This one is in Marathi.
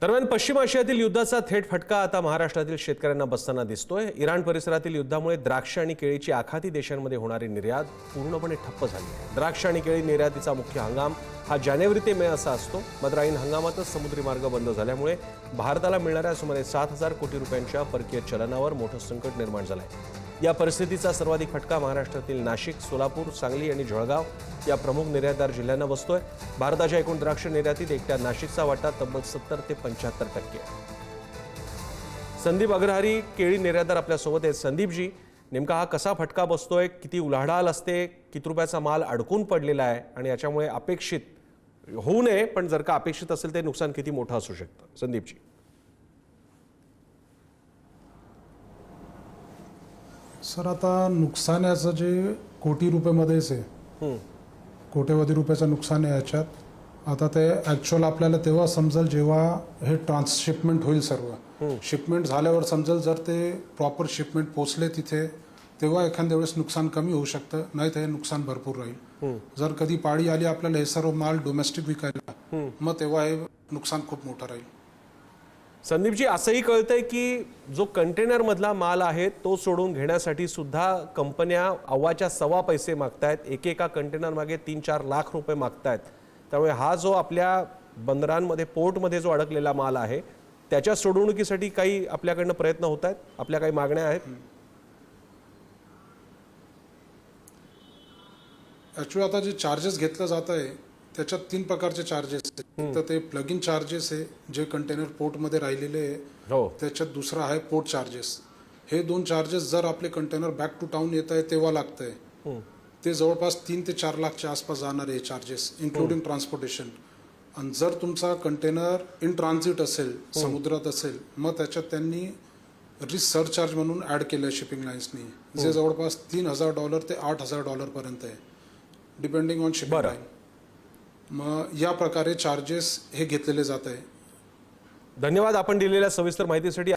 दरम्यान पश्चिम आशियातील युद्धाचा थेट फटका आता महाराष्ट्रातील शेतकऱ्यांना बसताना दिसतोय। इराण परिसरातील युद्धामुळे द्राक्ष आणि केळीची आखाती देशांमध्ये होणारी निर्यात पूर्णपणे ठप्प झाली आहे। द्राक्ष आणि केळी निर्यातीचा मुख्य हंगाम हा जानेवारी ते मे असा असतो। मात्र ऐन हंगामातच समुद्री मार्ग बंद झाल्यामुळे भारताला मिळणाऱ्या सुमारे 7,000 कोटी रुपयांच्या परकीय चलनावर मोठं संकट निर्माण झालं आहे। या परिस्थितीचा सर्वाधिक फटका महाराष्ट्रातील नाशिक, सोलापूर, सांगली आणि जळगाव या प्रमुख निर्यातदार जिल्ह्यांना बसतोय। भारताच्या एकूण द्राक्ष निर्यातीत एकट्या नाशिकचा वाटा तब्बल 70 ते 75% आहे। संदीप अग्रहारी केळी निर्यातदार आपल्या सोबत आहेत। संदीपजी, नेमका हा कसा फटका बसतोय, किती उलाढाल असते, किती रुपयाचा माल अडकून पडलेला आहे आणि याच्यामुळे अपेक्षित होऊ नये पण जर का अपेक्षित असेल ते नुकसान किती मोठं असू शकतं? संदीपजी, सर आता नुकसान याचं जे कोटी रुपयेमध्येच आहे, कोट्यवधी रुपयाचं नुकसान आहे याच्यात। आता ते ॲक्च्युअल आपल्याला तेव्हा समजेल जेव्हा हे ट्रान्सशिपमेंट होईल। सर्व शिपमेंट झाल्यावर समजेल, जर ते प्रॉपर शिपमेंट पोचले तिथे तेव्हा एखाद्या वेळेस नुकसान कमी होऊ शकतं, नाही तर हे नुकसान भरपूर राहील। जर कधी पाळी आली आपल्याला हे सर्व माल डोमेस्टिक विकायला, मग तेव्हा हे नुकसान खूप मोठं राहील। संदीपजी, असंही कळतंय की जो कंटेनर मधला माल आहे तो सोडून घेण्यासाठी सुद्धा कंपन्या अव्वाच्या सव्वा पैसे मागतायत। एकेका कंटेनर मागे 3-4 लाख रुपये मागतायत। त्यामुळे हा जो आपल्या बंदरांमध्ये, पोर्टमध्ये जो अडकलेला माल आहे त्याच्या सोडवणुकीसाठी काही आपल्याकडनं प्रयत्न होत आहेत? आपल्या काही मागण्या आहेत? ॲक्च्युअली आता जे चार्जेस घेतलं जात आहे त्याच्यात 3 प्रकारचे चार्जेस आहेत। तर ते प्लग इन चार्जेस आहे, जे कंटेनर पोर्टमध्ये राहिलेले आहे, त्याच्यात दुसरा आहे पोर्ट चार्जेस। हे 2 चार्जेस जर आपले कंटेनर बॅक टू टाउन येत आहे तेव्हा लागत आहे। ते जवळपास 3 ते 4 लाखच्या आसपास जाणार आहे चार्जेस, इन्क्लुडिंग ट्रान्सपोर्टेशन। आणि जर तुमचा कंटेनर इन ट्रान्झिट असेल, समुद्रात असेल, मग त्याच्यात त्यांनी रिस्क सरचार्ज म्हणून ॲड केलं आहे शिपिंग लाईन्सनी, जे जवळपास $3,000 ते $8,000 पर्यंत आहे, डिपेंडिंग ऑन शिपिंग लाईन। मग या प्रकारे चार्जेस हे घेतलेले जात आहे। धन्यवाद आपण दिलेल्या सविस्तर माहितीसाठी।